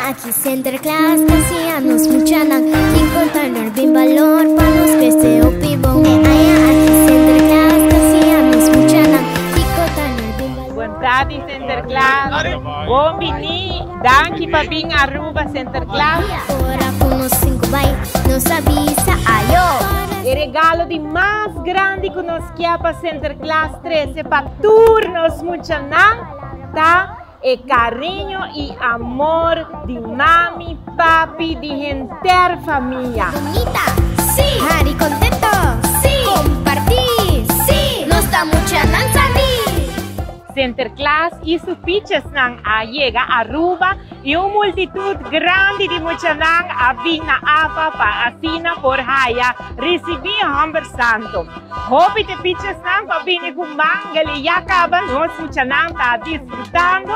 aquí Center Class, hacíamos mucha nang, sin contar bin valor, para los que se opibon. Aquí Center Class, hacíamos mucha nang, sin contar bin valor. Buon tardi Center Class, buon vini, danki pa bing Aruba Center Class. Ora con los 5 bytes, nos avisa ayo. El regalo de más grande que nos quiera Center Class 13 para turnos mucha nang, ta el cariño y amor de mami, papi, de entera familia. Bonita, sí. Hari contento, sí. Compartir, sí. Nos da mucha nang salir. Center Class y sus piches nang llega a Aruba y una multitud grande de mucha nang vina apa pa asina por haya recibir Humber Santo. Hopi de piches nang pa vine kumanga y ya acaban nos mucha nang ta disfrutando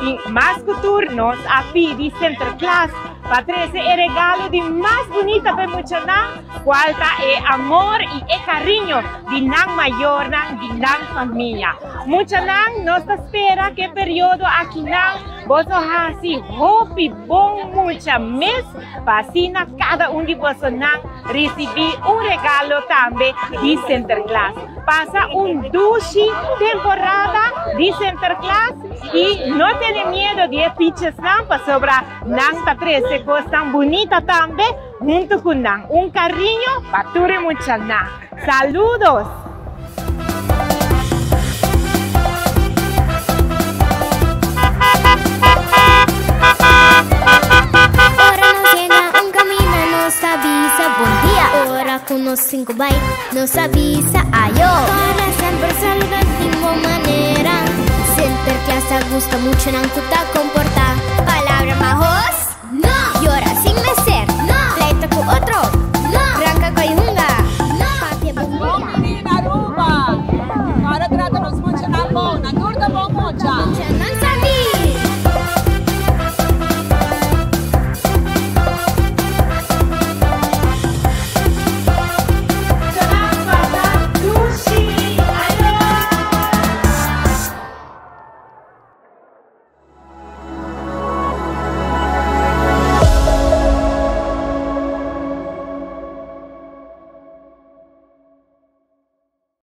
y más que turnos a pidi Center Class para traer el regalo de más bonita para mucha nang, cualta amor y cariño de nang mayor nang de nang familia. Mucha nang nos espera que periodo aquí nang vos así hopi bon mucha mes pasina cada uno de vos nang recibir un regalo también de Center Class. Pasa un dushi temporada de Center Class y no tiene miedo de piches nang para sobra nang ta 13 cosas tan bonita también junto con nang. Un cariño para ture mucha nang. Saludos. Con los 5 bytes nos avisa ayo. Para siempre saludar de igual manera. Center Class gusta mucho en Ancuta comporta. Palabra majos, no. Llora sin mecer, no. Pleito con otro, no. Branca coyunga, no. Papi Aruba. Para tratarnos mucho en Aruba. Nagurda mo mucha.